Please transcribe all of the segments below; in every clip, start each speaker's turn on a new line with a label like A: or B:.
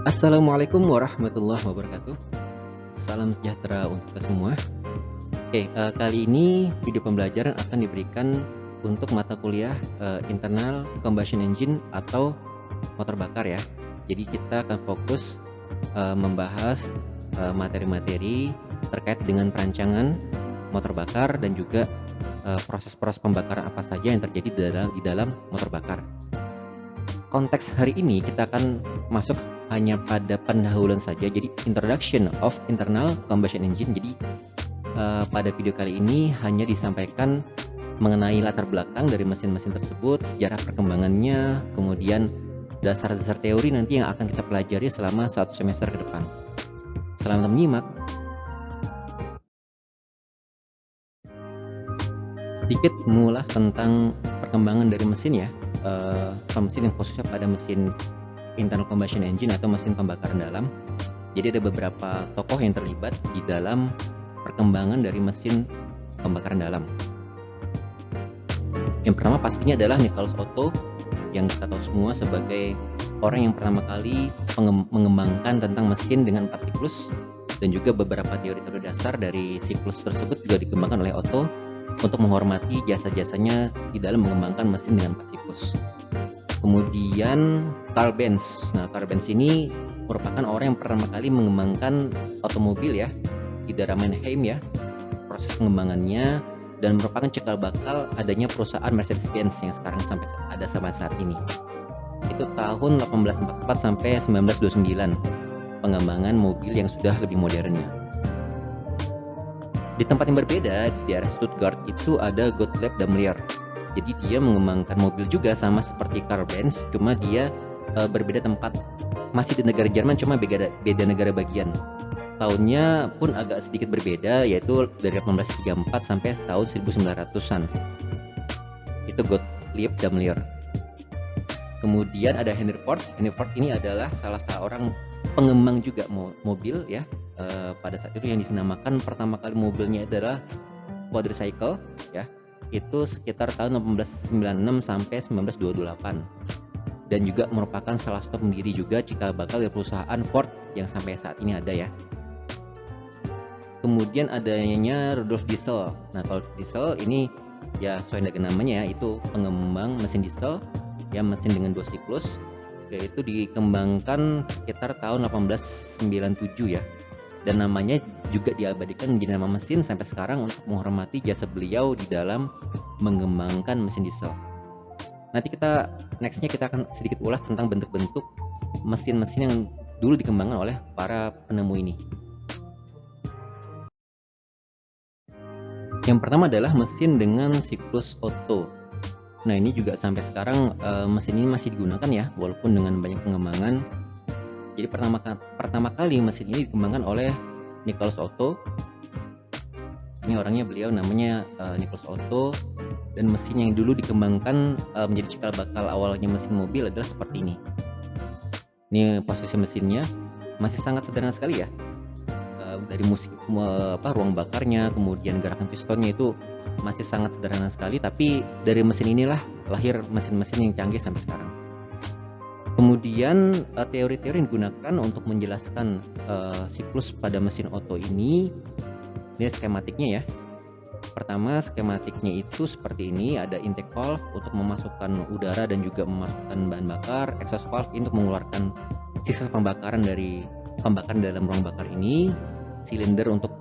A: Assalamualaikum warahmatullahi wabarakatuh. Salam sejahtera untuk kita semua. Oke, kali ini video pembelajaran akan diberikan untuk mata kuliah Internal Combustion Engine atau motor bakar ya. Jadi kita akan fokus membahas materi-materi terkait dengan perancangan motor bakar dan juga proses-proses pembakaran apa saja yang terjadi di dalam motor bakar. Konteks hari ini kita akan masuk hanya pada pendahuluan saja, jadi introduction of internal combustion engine. Jadi pada video kali ini hanya disampaikan mengenai latar belakang dari mesin-mesin tersebut, sejarah perkembangannya, kemudian dasar-dasar teori nanti yang akan kita pelajari selama 1 semester ke depan. Selamat menyimak. Sedikit mengulas tentang perkembangan dari mesin ya, mesin yang khususnya pada mesin internal combustion engine atau mesin pembakaran dalam. Jadi ada beberapa tokoh yang terlibat di dalam perkembangan dari mesin pembakaran dalam. Yang pertama pastinya adalah Nicholas Otto, yang kita tahu semua sebagai orang yang pertama kali mengembangkan tentang mesin dengan 4 siklus, dan juga beberapa teori-teori dasar dari siklus tersebut juga dikembangkan oleh Otto untuk menghormati jasa-jasanya di dalam mengembangkan mesin dengan 4 siklus. Kemudian Carl Benz. Nah, Carl Benz ini merupakan orang yang pertama kali mengembangkan otomobil ya di daerah Mannheim ya. Proses pengembangannya dan merupakan cikal bakal adanya perusahaan Mercedes-Benz yang sekarang sampai saat ini. Itu tahun 1844 sampai 1929 pengembangan mobil yang sudah lebih modernnya. Di tempat yang berbeda di daerah Stuttgart itu ada Gottlieb Daimler. Jadi dia mengembangkan mobil juga sama seperti Carl Benz, cuma dia berbeda tempat. Masih di negara Jerman, cuma beda negara bagian. Tahunnya pun agak sedikit berbeda, yaitu dari 1834 sampai tahun 1900-an. Itu Gottlieb Daimler. Kemudian ada Henry Ford. Henry Ford ini adalah salah seorang pengembang juga mobil ya. Pada saat itu yang dinamakan pertama kali mobilnya adalah quadricycle ya. Itu sekitar tahun 1896 sampai 1928, dan juga merupakan salah satu pendiri juga cikal bakal dari perusahaan Ford yang sampai saat ini ada ya. Kemudian adanya Rudolf Diesel. Nah, kalau Diesel ini ya sesuai dengan namanya ya, itu pengembang mesin diesel ya, mesin dengan 2 siklus, yaitu dikembangkan sekitar tahun 1897 ya. Dan namanya juga diabadikan menjadi nama mesin sampai sekarang untuk menghormati jasa beliau di dalam mengembangkan mesin diesel. Nanti nextnya kita akan sedikit ulas tentang bentuk-bentuk mesin-mesin yang dulu dikembangkan oleh para penemu ini. Yang pertama adalah mesin dengan siklus Otto. Nah, ini juga sampai sekarang mesin ini masih digunakan ya, walaupun dengan banyak pengembangan. Jadi pertama kali mesin ini dikembangkan oleh Nicholas Otto. Ini orangnya, beliau namanya Nicholas Otto, dan mesin yang dulu dikembangkan menjadi cikal bakal awalnya mesin mobil adalah seperti ini. Ini posisi mesinnya masih sangat sederhana sekali ya. Dari ruang bakarnya, kemudian gerakan pistonnya itu masih sangat sederhana sekali, tapi dari mesin inilah lahir mesin-mesin yang canggih sampai sekarang. Kemudian teori-teori yang digunakan untuk menjelaskan siklus pada mesin Otto ini skematiknya ya. Pertama, skematiknya itu seperti ini. Ada intake valve untuk memasukkan udara dan juga memasukkan bahan bakar, exhaust valve untuk mengeluarkan sisa pembakaran dalam ruang bakar ini, silinder untuk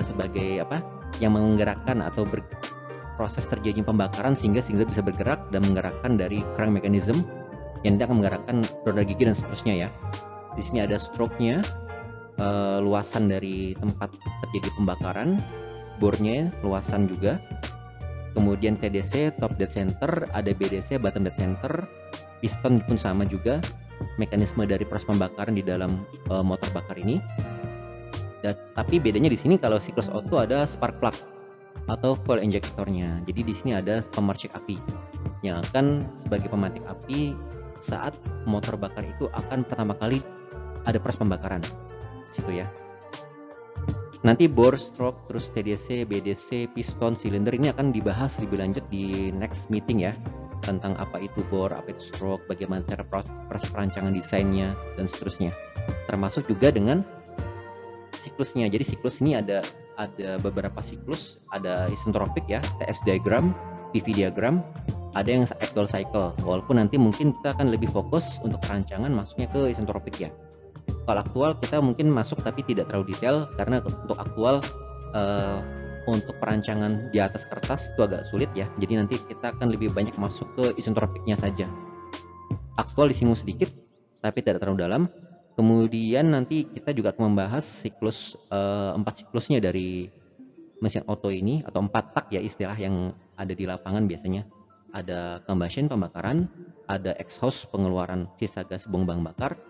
A: sebagai yang menggerakkan atau proses terjadinya pembakaran sehingga bisa bergerak dan menggerakkan dari crank mechanism yang nanti akan menggerakkan roda gigi dan seterusnya ya. Di sini ada stroke-nya, luasan dari tempat terjadi pembakaran, bornya luasan juga. Kemudian TDC, top dead center, ada BDC, bottom dead center, piston pun sama juga, mekanisme dari proses pembakaran di dalam motor bakar ini. Tapi bedanya di sini kalau siklus Otto ada spark plug atau fuel injektornya. Jadi di sini ada pemercik api yang akan sebagai pemantik api saat motor bakar itu akan pertama kali ada proses pembakaran situ ya. Nanti bore, stroke, terus TDC, BDC, piston, silinder ini akan dibahas lebih lanjut di next meeting ya. tentang apa itu bore, apa itu stroke, bagaimana cara proses perancangan desainnya dan seterusnya. Termasuk juga dengan siklusnya. Jadi siklus ini ada beberapa siklus, ada isentropik ya, TS diagram, PV diagram, ada yang actual cycle. Walaupun nanti mungkin kita akan lebih fokus untuk perancangan masuknya ke isentropik ya. Kalau aktual kita mungkin masuk tapi tidak terlalu detail, karena untuk aktual untuk perancangan di atas kertas itu agak sulit ya. Jadi nanti kita akan lebih banyak masuk ke isentropiknya saja. Aktual disinggung sedikit tapi tidak terlalu dalam. Kemudian nanti kita juga akan membahas siklus 4 siklusnya dari mesin oto ini, atau 4 tak ya istilah yang ada di lapangan biasanya. Ada combustion, pembakaran, ada exhaust, pengeluaran sisa gas buang bahan bakar,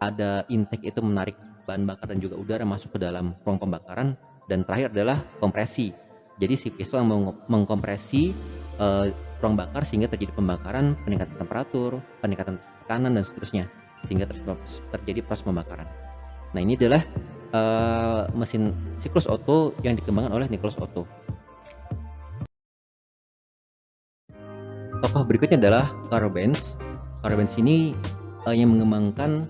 A: ada intake, itu menarik bahan bakar dan juga udara masuk ke dalam ruang pembakaran, dan terakhir adalah kompresi. Jadi si piston mengkompresi ruang bakar sehingga terjadi pembakaran, peningkatan temperatur, peningkatan tekanan dan seterusnya, sehingga terjadi proses pembakaran. Nah, ini adalah mesin siklus Otto yang dikembangkan oleh Nicholas Otto. Tokoh berikutnya adalah Karl Benz. Karl Benz ini yang mengembangkan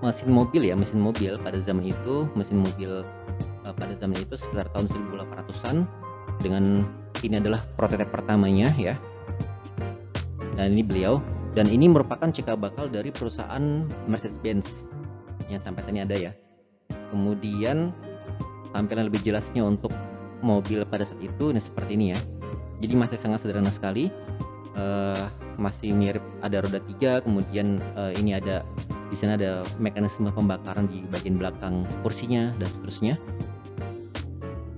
A: mesin mobil pada zaman itu. Mesin mobil pada zaman itu sekitar tahun 1800-an, dengan ini adalah prototipe pertamanya ya. Dan ini beliau, dan ini merupakan cikal bakal dari perusahaan Mercedes-Benz yang sampai saat ini ada ya. Kemudian tampilan lebih jelasnya untuk mobil pada saat itu ini seperti ini ya. Jadi masih sangat sederhana sekali, masih mirip, ada roda 3, kemudian ini ada di sana ada mekanisme pembakaran di bagian belakang kursinya dan seterusnya.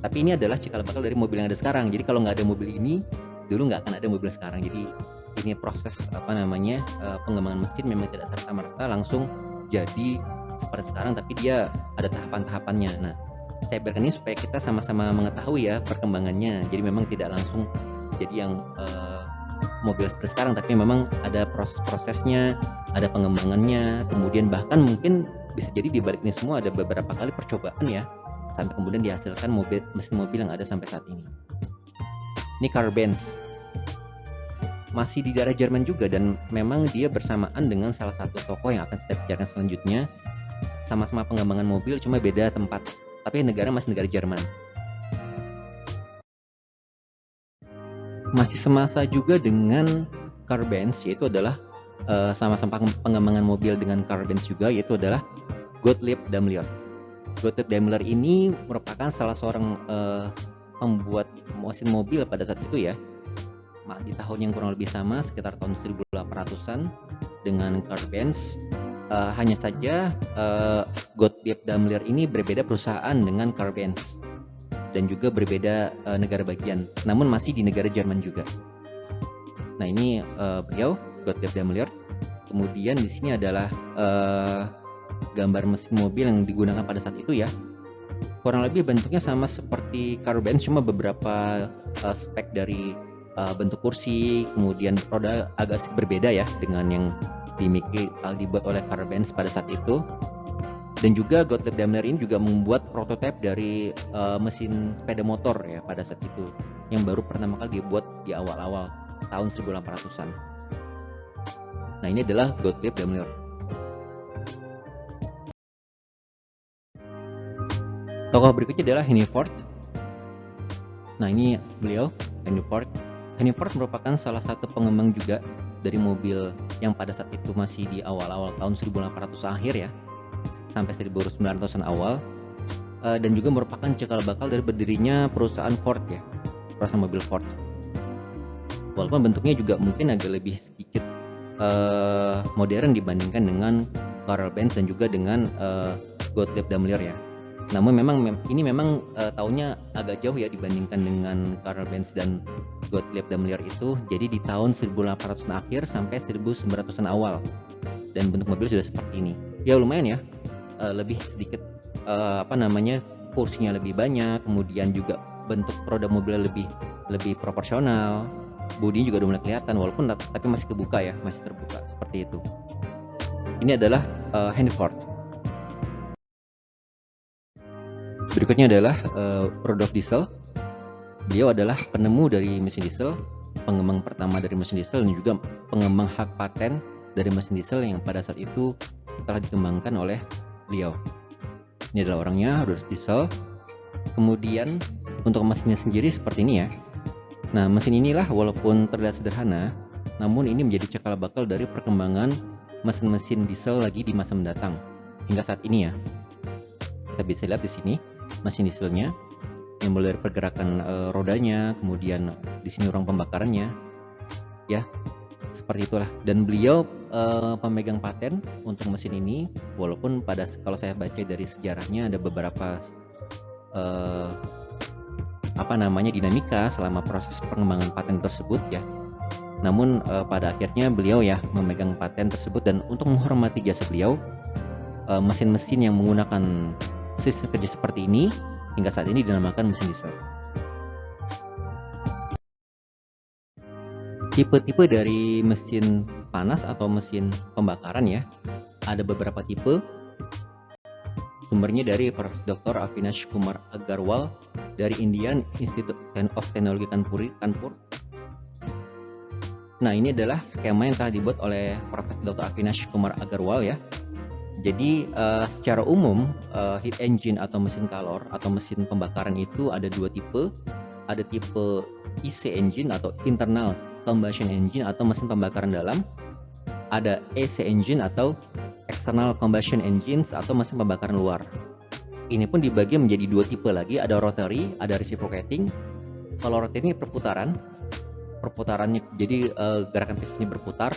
A: Tapi ini adalah cikal bakal dari mobil yang ada sekarang. Jadi kalau nggak ada mobil ini, dulu nggak akan ada mobil sekarang. Jadi ini proses pengembangan mesin memang tidak serta-merta langsung jadi seperti sekarang, tapi dia ada tahapan-tahapannya. Nah, saya biarkan ini supaya kita sama-sama mengetahui ya perkembangannya. Jadi memang tidak langsung jadi yang mobil seperti sekarang, tapi memang ada proses-prosesnya, ada pengembangannya, kemudian bahkan mungkin bisa jadi di balik ini semua ada beberapa kali percobaan ya, sampai kemudian dihasilkan mesin mobil yang ada sampai saat ini. Ini Karl Benz, masih di daerah Jerman juga, dan memang dia bersamaan dengan salah satu tokoh yang akan kita bicarakan selanjutnya. Sama-sama pengembangan mobil, cuma beda tempat, tapi negara masih negara Jerman. Masih semasa juga dengan Karl Benz, yaitu adalah sama-sama pengembangan mobil dengan Karl Benz juga, yaitu adalah Gottlieb Daimler. Gottlieb Daimler ini merupakan salah seorang pembuat mesin mobil pada saat itu ya, di tahun yang kurang lebih sama, sekitar tahun 1800-an dengan Karl Benz. Hanya saja Gottlieb Daimler ini berbeda perusahaan dengan Karl Benz, dan juga berbeda negara bagian, namun masih di negara Jerman juga. Nah, ini beliau Gottlieb Daimler. Kemudian di sini adalah gambar mesin mobil yang digunakan pada saat itu ya. Kurang lebih bentuknya sama seperti Karl Benz, cuma beberapa spek dari bentuk kursi, kemudian roda agak berbeda ya dengan yang dibuat oleh Karl Benz pada saat itu. Dan juga Gottlieb Daimler ini juga membuat prototipe dari mesin sepeda motor ya pada saat itu, yang baru pertama kali dibuat di awal-awal tahun 1800-an. Nah, ini adalah Gottlieb Daimler. Tokoh berikutnya adalah Henry Ford. Nah, ini beliau, Henry Ford. Henry Ford merupakan salah satu pengembang juga dari mobil yang pada saat itu masih di awal-awal tahun 1800 akhir ya, sampai 1900-an awal, dan juga merupakan cikal bakal dari berdirinya perusahaan Ford ya, perusahaan mobil Ford. Walaupun bentuknya juga mungkin agak lebih sedikit modern dibandingkan dengan Karl Benz dan juga dengan Gottlieb Daimler ya. Namun ini memang tahunnya agak jauh ya dibandingkan dengan Karl Benz dan Gottlieb Daimler itu. Jadi di tahun 1800-an akhir sampai 1900-an awal, dan bentuk mobil sudah seperti ini. Ya lumayan ya, lebih sedikit kursinya lebih banyak, kemudian juga bentuk roda mobilnya lebih proporsional, bodinya juga udah mulai kelihatan, walaupun tapi masih kebuka ya, masih terbuka seperti itu. Ini adalah Henry Ford. Berikutnya adalah Rudolf Diesel. Beliau adalah penemu dari mesin diesel. pengembang pertama dari mesin diesel dan juga pengembang hak paten dari mesin diesel yang pada saat itu telah dikembangkan oleh beliau. Ini adalah orangnya, Rudolf Diesel. Kemudian untuk mesinnya sendiri seperti ini ya. Nah, mesin inilah walaupun terlihat sederhana, namun ini menjadi cekal bakal dari perkembangan mesin-mesin diesel lagi di masa mendatang hingga saat ini ya. Kita bisa lihat di sini mesin dieselnya, yang mulai dari pergerakan rodanya, kemudian di sini ruang pembakarannya, ya seperti itulah. Dan beliau pemegang paten untuk mesin ini, walaupun kalau saya baca dari sejarahnya ada beberapa dinamika selama proses pengembangan paten tersebut ya. Namun pada akhirnya beliau ya memegang paten tersebut, dan untuk menghormati jasa beliau, mesin-mesin yang menggunakan sistem kerja seperti ini hingga saat ini dinamakan mesin diesel. Tipe-tipe dari mesin panas atau mesin pembakaran ya, ada beberapa tipe. Sumbernya dari Prof. Dr. Avinash Kumar Agarwal dari Indian Institute of Technology Kanpur. Nah, ini adalah skema yang telah dibuat oleh Prof. Dr. Avinash Kumar Agarwal ya. Jadi secara umum heat engine atau mesin kalor atau mesin pembakaran itu ada dua tipe. Ada tipe IC engine atau internal combustion engine atau mesin pembakaran dalam. Ada AC engine atau external combustion engines atau mesin pembakaran luar. Ini pun dibagi menjadi dua tipe lagi, ada rotary, ada reciprocating. Kalau rotary ini perputarannya jadi gerakan pistonnya berputar.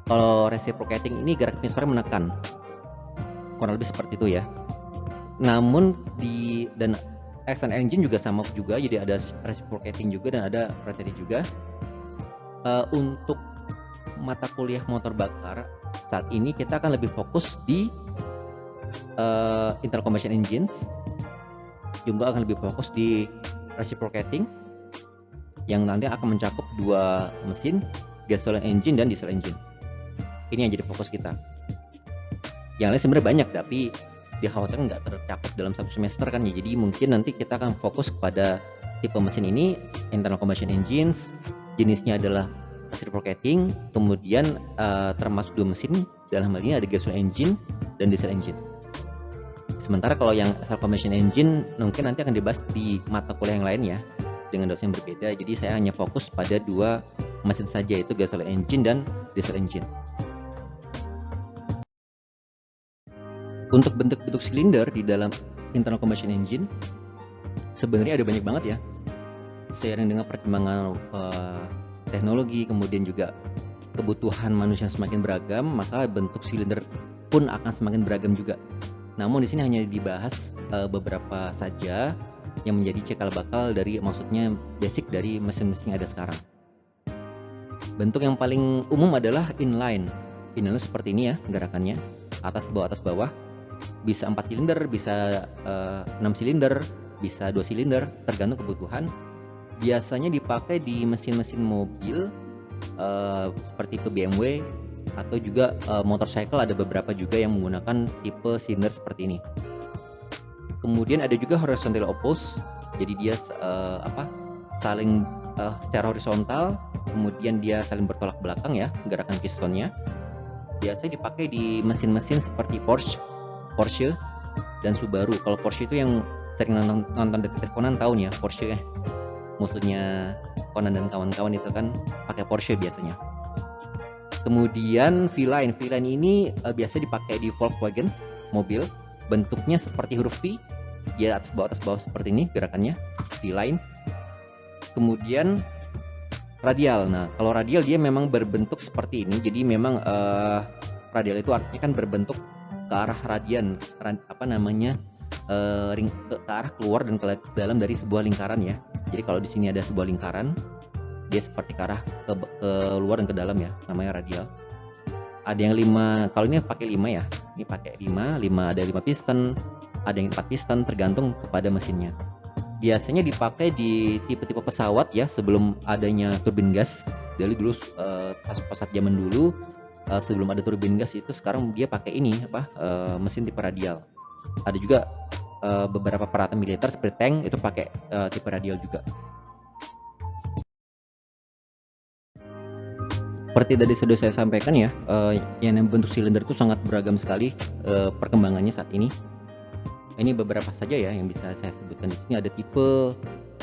A: Kalau reciprocating ini gerakan pistonnya menekan. Kurang lebih seperti itu ya. Namun dan external engine juga sama juga, jadi ada reciprocating juga dan ada rotary juga. Untuk mata kuliah motor bakar saat ini kita akan lebih fokus di internal combustion engines, juga akan lebih fokus di reciprocating yang nanti akan mencakup dua mesin, gasoline engine dan diesel engine. Ini yang jadi fokus kita. Yang lain sebenarnya banyak, tapi dikhawatirkan nggak tercakup dalam satu semester kan ya. Jadi mungkin nanti kita akan fokus kepada tipe mesin ini, internal combustion engines, jenisnya adalah reciprocating, kemudian termasuk dua mesin, dalam hal ini ada gasoline engine dan diesel engine. Sementara kalau yang internal combustion engine mungkin nanti akan dibahas di mata kuliah yang lain ya, dengan dosen yang berbeda. Jadi saya hanya fokus pada dua mesin saja, yaitu gasoline engine dan diesel engine. Untuk bentuk-bentuk silinder di dalam internal combustion engine sebenarnya ada banyak banget ya. Seiring dengan perkembangan teknologi, kemudian juga kebutuhan manusia semakin beragam, maka bentuk silinder pun akan semakin beragam juga. Namun di sini hanya dibahas beberapa saja yang menjadi cikal bakal dari, maksudnya basic dari mesin-mesin yang ada sekarang. Bentuk yang paling umum adalah inline. Inline seperti ini ya gerakannya, atas bawah, bisa 4 silinder, bisa 6 silinder, bisa 2 silinder, tergantung kebutuhan. Biasanya dipakai di mesin-mesin mobil seperti itu BMW, atau juga motorcycle ada beberapa juga yang menggunakan tipe silinder seperti ini. Kemudian ada juga horizontal oppose, jadi dia saling secara horizontal, kemudian dia saling bertolak belakang ya gerakan pistonnya. Biasanya dipakai di mesin-mesin seperti Porsche dan Subaru. Kalau Porsche itu yang sering nonton Detektif Conan tahu ya, Porsche ya. Musuhnya Conan dan kawan-kawan itu kan pakai Porsche biasanya. Kemudian V-line ini biasa dipakai di Volkswagen mobil. Bentuknya seperti huruf V, dia atas bawah seperti ini gerakannya, V-line. Kemudian radial. Nah, kalau radial dia memang berbentuk seperti ini. Jadi memang radial itu artinya kan berbentuk ke arah radian, ke arah keluar dan ke dalam dari sebuah lingkaran ya. Jadi kalau di sini ada sebuah lingkaran, dia seperti ke arah ke luar dan ke dalam ya, namanya radial. Ada yang 5, kalau ini pakai 5 ya. Ini pakai 5 ada 5 piston, ada yang 4 piston, tergantung kepada mesinnya. Biasanya dipakai di tipe-tipe pesawat ya, sebelum adanya turbin gas. Dari dulu pesawat zaman dulu sebelum ada turbin gas itu, sekarang dia pakai ini mesin tipe radial. Ada juga beberapa peralatan militer seperti tank itu pakai tipe radial juga. Seperti tadi sudah saya sampaikan ya, yang bentuk silinder itu sangat beragam sekali perkembangannya saat ini. Ini beberapa saja ya yang bisa saya sebutkan di sini. Ada tipe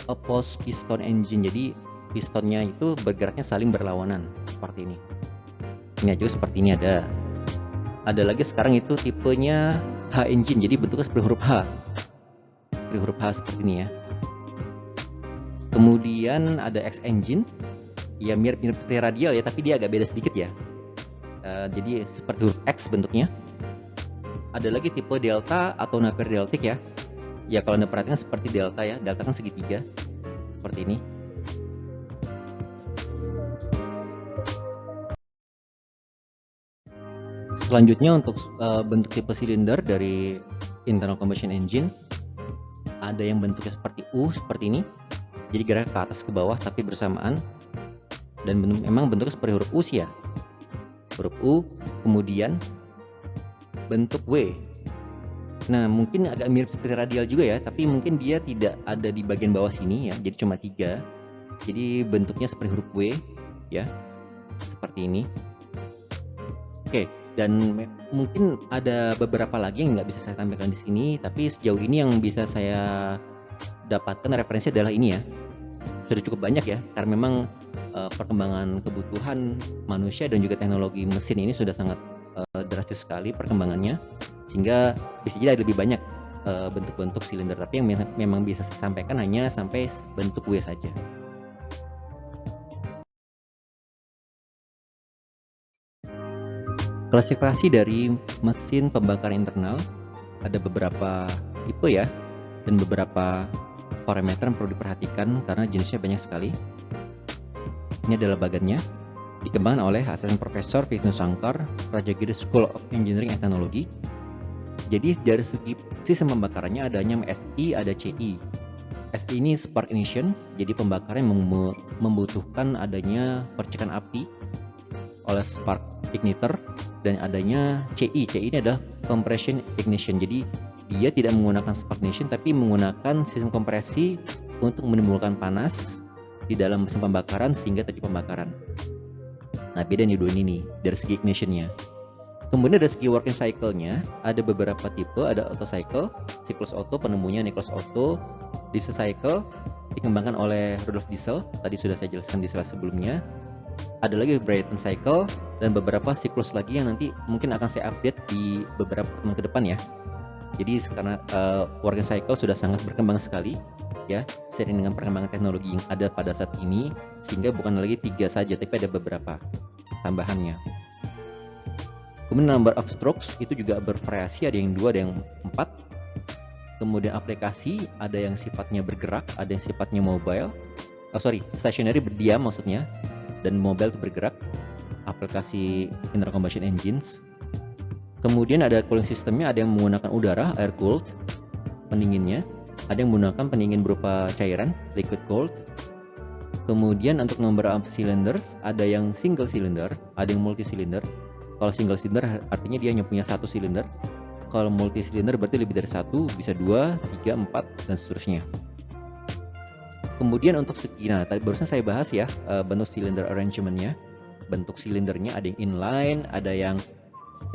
A: opposed piston engine, jadi pistonnya itu bergeraknya saling berlawanan seperti ini. Ini aja seperti ini ada. Ada lagi sekarang itu tipenya H engine, jadi bentuknya seperti huruf H. Seperti huruf H seperti ini ya. Kemudian ada X engine, ya mirip-mirip seperti radial ya, tapi dia agak beda sedikit ya. Jadi seperti huruf X bentuknya. Ada lagi tipe delta atau Napier deltic ya. Ya kalau Anda perhatikan seperti delta ya, delta kan segitiga seperti ini. Selanjutnya untuk bentuk tipe silinder dari internal combustion engine, ada yang bentuknya seperti U seperti ini. Jadi gerak ke atas ke bawah tapi bersamaan, dan memang bentuknya seperti huruf U sih ya. Huruf U, kemudian bentuk W. Nah mungkin agak mirip seperti radial juga ya, tapi mungkin dia tidak ada di bagian bawah sini ya, jadi cuma 3. Jadi bentuknya seperti huruf W ya, seperti ini. Oke, dan mungkin ada beberapa lagi yang nggak bisa saya tampilkan di sini, tapi sejauh ini yang bisa saya dapatkan referensi adalah ini ya. Sudah cukup banyak ya, karena memang perkembangan kebutuhan manusia dan juga teknologi mesin ini sudah sangat drastis sekali perkembangannya, sehingga bisa jadi ada lebih banyak bentuk-bentuk silinder, tapi yang memang bisa saya sampaikan hanya sampai bentuk W saja. Klasifikasi dari mesin pembakar internal ada beberapa tipe ya, dan beberapa parameter yang perlu diperhatikan karena jenisnya banyak sekali. Ini adalah bagannya, dikembangkan oleh asisten Profesor Vishnu Shankar, Rajagiri School of Engineering and Technology. Jadi dari segi sistem pembakarannya adanya SI, ada CI. SI ini spark ignition, jadi pembakaran yang membutuhkan adanya percikan api oleh spark igniter, dan adanya CI. CI ini adalah compression ignition, jadi dia tidak menggunakan spark ignition tapi menggunakan sistem kompresi untuk menimbulkan panas di dalam mesin pembakaran sehingga terjadi pembakaran. Nah beda nih dua ini nih dari segi ignitionnya. Kemudian dari segi working cycle-nya ada beberapa tipe, ada auto cycle, siklus auto, penemunya Nicholas Otto. Diesel cycle dikembangkan oleh Rudolf Diesel, tadi sudah saya jelaskan di slide sebelumnya. Ada lagi Brayton cycle dan beberapa siklus lagi yang nanti mungkin akan saya update di beberapa pertemuan ke depan ya. Jadi karena working cycle sudah sangat berkembang sekali ya, seiring dengan perkembangan teknologi yang ada pada saat ini, sehingga bukan lagi 3 saja tapi ada beberapa tambahannya. Kemudian number of strokes itu juga bervariasi, ada yang 2, ada yang 4. Kemudian aplikasi, ada yang sifatnya bergerak, ada yang sifatnya mobile. Stationary berdiam maksudnya, dan mobile itu bergerak. Aplikasi internal combustion engines. Kemudian ada cooling systemnya, ada yang menggunakan udara, air cooled, pendinginnya. Ada yang menggunakan pendingin berupa cairan, liquid cooled. Kemudian untuk number of cylinders, ada yang single cylinder, ada yang multi cylinder. Kalau single cylinder artinya dia hanya punya 1 silinder. Kalau multi cylinder berarti lebih dari 1, bisa 2, 3, 4, dan seterusnya. Kemudian untuk segi, nah tadi barusan saya bahas ya bentuk cylinder arrangementnya. Bentuk silindernya ada yang inline, ada yang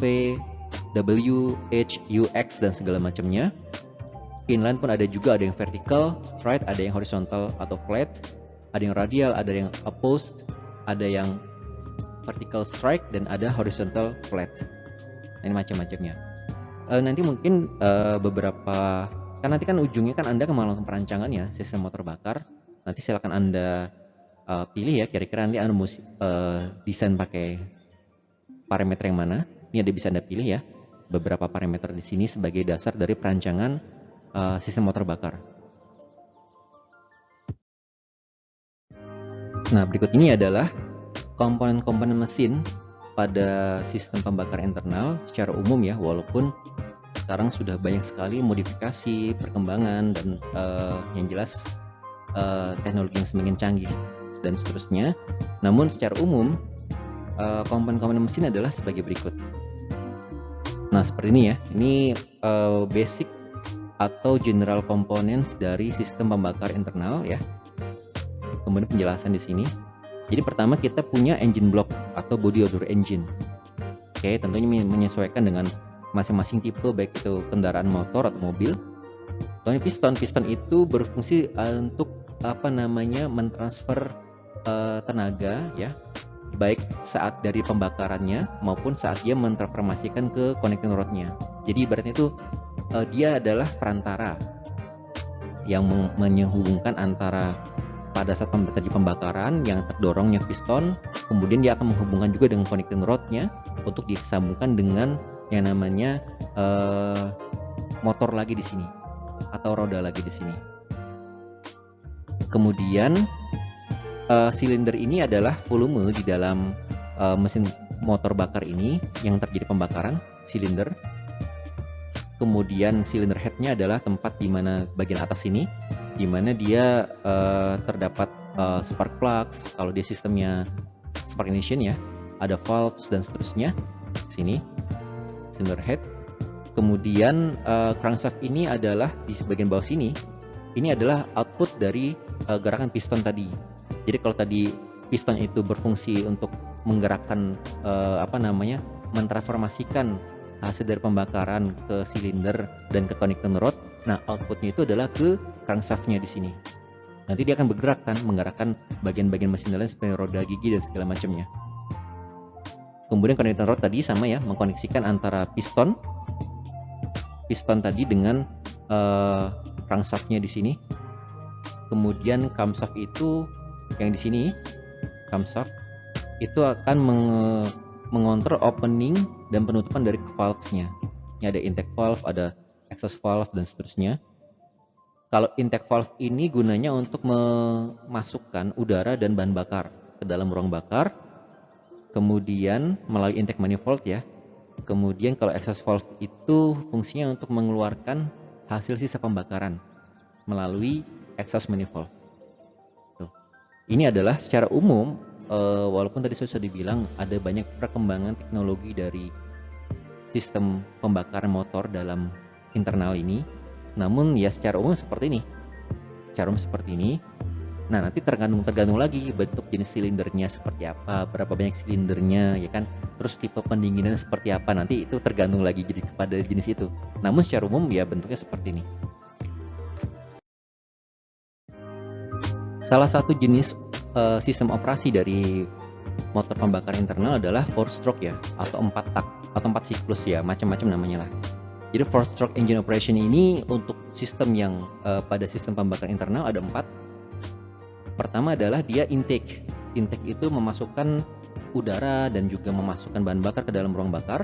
A: V, W, H, U, X, dan segala macamnya. Inline pun ada juga, ada yang vertical, straight, ada yang horizontal atau flat, ada yang radial, ada yang opposed, ada yang vertical strike, dan ada horizontal flat. Ini macam-macamnya. Nanti mungkin beberapa, kan nanti kan ujungnya kan Anda melakukan perancangan ya sistem motor bakar. Nanti silakan Anda pilih ya, kira-kira nanti Anda mau desain pakai parameter yang mana. Ini ada bisa Anda pilih ya, beberapa parameter di sini sebagai dasar dari perancangan sistem motor bakar. Nah berikut ini adalah komponen-komponen mesin pada sistem pembakar internal secara umum ya, walaupun sekarang sudah banyak sekali modifikasi, perkembangan, dan yang jelas teknologi yang semakin canggih dan seterusnya. Namun secara umum komponen-komponen mesin adalah sebagai berikut. Nah seperti ini ya, ini basic atau general components dari sistem pembakar internal ya. Kemudian penjelasan di sini. Jadi pertama kita punya engine block atau body odor engine. Oke, tentunya menyesuaikan dengan masing-masing tipe, baik itu kendaraan motor atau mobil. Contohnya piston itu berfungsi untuk mentransfer tenaga ya, baik saat dari pembakarannya maupun saat dia mentransformasikan ke connecting rodnya. Jadi ibaratnya itu dia adalah perantara yang menghubungkan antara pada saat terjadi pembakaran yang terdorongnya piston, kemudian dia akan menghubungkan juga dengan connecting rodnya untuk disambungkan dengan yang namanya motor lagi di sini atau roda lagi di sini. Kemudian silinder ini adalah volume di dalam mesin motor bakar ini yang terjadi pembakaran, silinder. Kemudian silinder headnya adalah tempat di mana bagian atas ini, di mana dia terdapat spark plugs. Kalau dia sistemnya spark ignition ya, ada valves dan seterusnya. Sini cylinder head. Kemudian crankshaft ini adalah di bagian bawah sini. Ini adalah output dari gerakan piston tadi. Jadi kalau tadi piston itu berfungsi untuk menggerakkan mentransformasikan hasil dari pembakaran ke silinder dan ke connecting rod. Nah, outputnya itu adalah ke crankshaftnya di sini. Nanti dia akan bergerak kan, menggerakkan bagian-bagian mesin lain seperti roda, gigi dan segala macamnya. Kemudian connecting rod tadi sama ya, mengkoneksikan antara piston tadi dengan crankshaftnya di sini. Kemudian camshaft itu yang di sini, camshaft itu akan mengontrol opening dan penutupan dari valves-nya. Ini ada intake valve, ada exhaust valve dan seterusnya. Kalau intake valve ini gunanya untuk memasukkan udara dan bahan bakar ke dalam ruang bakar. Kemudian melalui intake manifold ya. Kemudian kalau exhaust valve itu fungsinya untuk mengeluarkan hasil sisa pembakaran melalui exhaust manifold. Tuh. Ini adalah secara umum, walaupun tadi saya sudah dibilang ada banyak perkembangan teknologi dari sistem pembakaran motor dalam internal ini, namun ya secara umum seperti ini. Nah, nanti tergantung lagi bentuk jenis silindernya seperti apa, berapa banyak silindernya ya kan, terus tipe pendinginan seperti apa, nanti itu tergantung lagi jadi kepada jenis itu. Namun secara umum ya bentuknya seperti ini. Salah satu jenis sistem operasi dari motor pembakaran internal adalah 4-stroke ya, atau 4 tak atau 4 siklus ya, macam-macam namanya lah. Jadi 4-stroke engine operation ini untuk sistem yang pada sistem pembakaran internal ada 4. Pertama adalah dia intake. Intake itu memasukkan udara dan juga memasukkan bahan bakar ke dalam ruang bakar.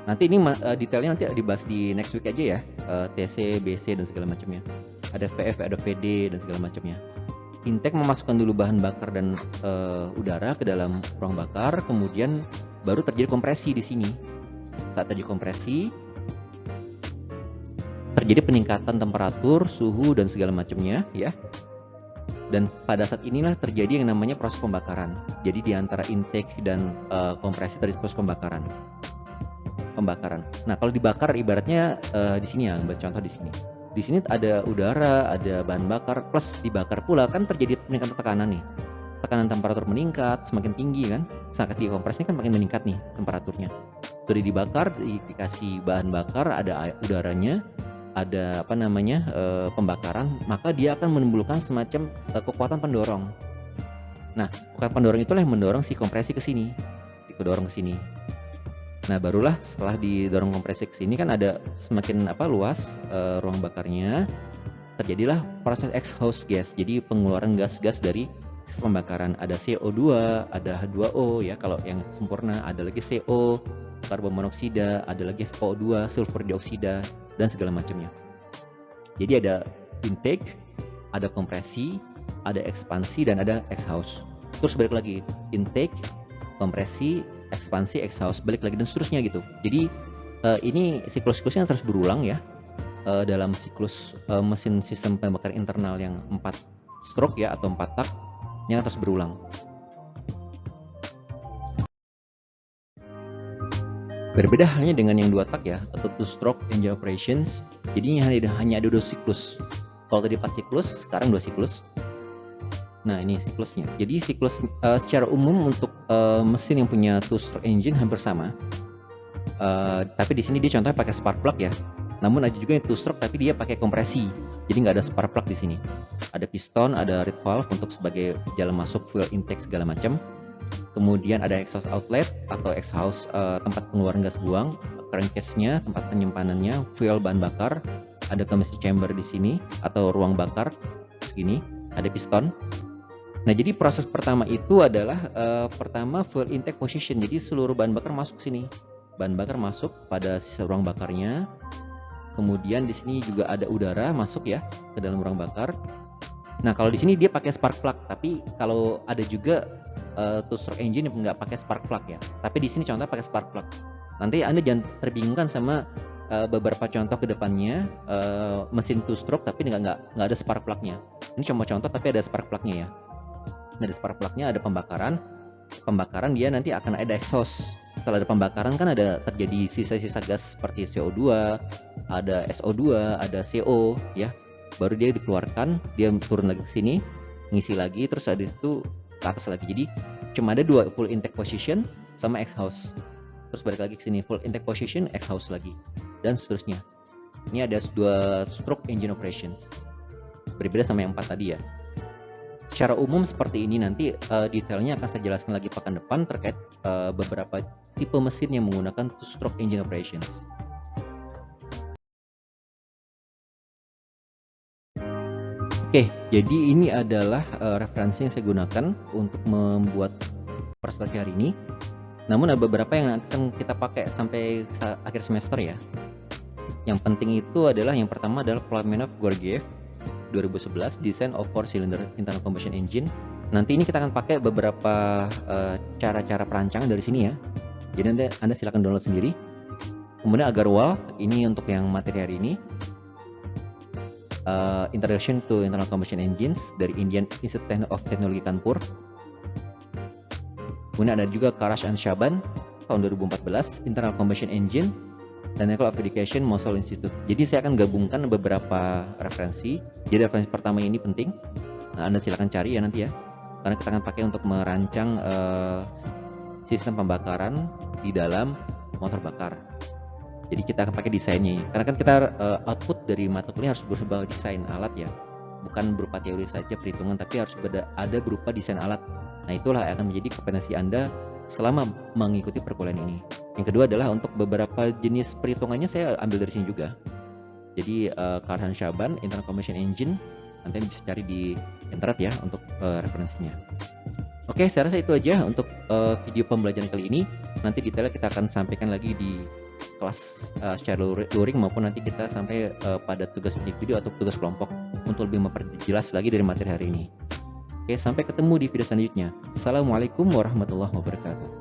A: Nanti ini detailnya nanti dibahas di next week aja ya, TC, BC dan segala macamnya. Ada VF, ada VD dan segala macamnya. Intake memasukkan dulu bahan bakar dan udara ke dalam ruang bakar, kemudian baru terjadi kompresi di sini. Saat terjadi kompresi, terjadi peningkatan temperatur, suhu dan segala macamnya ya. Dan pada saat inilah terjadi yang namanya proses pembakaran. Jadi di antara intake dan kompresi terjadi proses pembakaran. Nah, kalau dibakar ibaratnya di sini ya, ambil contoh di sini. Di sini ada udara, ada bahan bakar, plus dibakar pula kan terjadi peningkatan tekanan nih. Tekanan temperatur meningkat, semakin tinggi kan. Saat dikompresi kan makin meningkat nih temperaturnya. Sudah dibakar, dikasih bahan bakar, ada udaranya, ada pembakaran, maka dia akan menimbulkan semacam kekuatan pendorong. Nah, kekuatan pendorong itulah yang mendorong si kompresi ke sini, didorong ke sini. Nah, barulah setelah didorong kompresi ke sini kan ada semakin luas ruang bakarnya, terjadilah proses exhaust gas. Jadi pengeluaran gas-gas dari pembakaran, ada CO2, ada H2O ya kalau yang sempurna, ada lagi CO, karbon monoksida, ada lagi SO2, sulfur dioksida dan segala macamnya. Jadi ada intake, ada kompresi, ada ekspansi dan ada exhaust. Terus balik lagi intake, kompresi, ekspansi, exhaust, balik lagi dan seterusnya gitu. Jadi ini siklus-siklusnya terus berulang ya dalam siklus mesin sistem pembakaran internal yang 4 stroke ya atau 4 tak yang terus berulang. Berbeda halnya dengan yang 2 tak ya, atau 2-stroke engine operations. Jadi hanya ada 2 siklus. Kalau tadi 4 siklus, sekarang 2 siklus. Nah, ini siklusnya. Jadi siklus secara umum untuk mesin yang punya two-stroke engine hampir sama. Tapi di sini dia contohnya pakai spark plug ya. Namun ada juga yang two-stroke tapi dia pakai kompresi. Jadi nggak ada spark plug di sini. Ada piston, ada reed valve untuk sebagai jalan masuk fuel intake segala macam. Kemudian ada exhaust outlet atau exhaust tempat pengeluaran gas buang, crankcase-nya, tempat penyimpanannya, fuel bahan bakar, ada combustion chamber di sini atau ruang bakar segini, ada piston. Nah, jadi proses pertama itu adalah pertama fuel intake position. Jadi seluruh bahan bakar masuk ke sini. Bahan bakar masuk pada sisa ruang bakarnya. Kemudian di sini juga ada udara masuk ya ke dalam ruang bakar. Nah, kalau di sini dia pakai spark plug, tapi kalau ada juga two-stroke engine yang nggak pakai spark plug ya. Tapi di sini contohnya pakai spark plug. Nanti Anda jangan terbingungkan sama beberapa contoh ke depannya mesin two-stroke tapi nggak ada spark plug-nya. Ini cuma contoh tapi ada spark plug-nya ya. Nah, di spark plug-nya ada pembakaran. Pembakaran dia nanti akan ada exhaust. Setelah ada pembakaran kan ada terjadi sisa-sisa gas seperti CO2, ada SO2, ada CO ya. Baru dia dikeluarkan, dia turun lagi ke sini, ngisi lagi, terus ada itu ke atas lagi. Jadi cuma ada dua, full intake position sama exhaust. Terus balik lagi ke sini, full intake position, exhaust lagi, dan seterusnya. Ini ada dua stroke engine operations. Berbeda sama yang 4 tadi ya. Secara umum seperti ini, nanti detailnya akan saya jelaskan lagi pekan depan terkait beberapa tipe mesin yang menggunakan two stroke engine operations. Oke, jadi ini adalah referensi yang saya gunakan untuk membuat presentasi hari ini. Namun ada beberapa yang nanti akan kita pakai sampai akhir semester ya. Yang penting itu adalah yang pertama adalah Plamenov Georgiev 2011 Design of 4-cylinder internal combustion engine. Nanti ini kita akan pakai beberapa cara-cara perancangan dari sini ya. Jadi nanti Anda silakan download sendiri. Kemudian Agarwal, ini untuk yang materi hari ini. Introduction to Internal Combustion Engines dari Indian Institute of Technology Kanpur. Kemudian ada juga Karash and Shaban tahun 2014 Internal Combustion Engine dan Technical of Education Mosul Institute. Jadi saya akan gabungkan beberapa referensi. Jadi referensi pertama ini penting. Nah, Anda silakan cari ya nanti ya. Karena kita akan pakai untuk merancang sistem pembakaran di dalam motor bakar. Jadi kita akan pakai desainnya. Karena kan kita output dari mata kuliah harus berupa desain alat ya. Bukan berupa teori saja perhitungan, tapi harus ada berupa desain alat. Nah, itulah yang akan menjadi kompetensi Anda selama mengikuti perkuliahan ini. Yang kedua adalah untuk beberapa jenis perhitungannya saya ambil dari sini juga. Jadi Karhan Shaban Internal Combustion Engine nanti bisa cari di internet ya untuk referensinya. Oke, saya rasa itu aja untuk video pembelajaran kali ini. Nanti detailnya kita akan sampaikan lagi di kelas secara luring maupun nanti kita sampai pada tugas individu atau tugas kelompok untuk lebih memperjelas lagi dari materi hari ini. Oke, sampai ketemu di video selanjutnya. Assalamualaikum warahmatullahi wabarakatuh.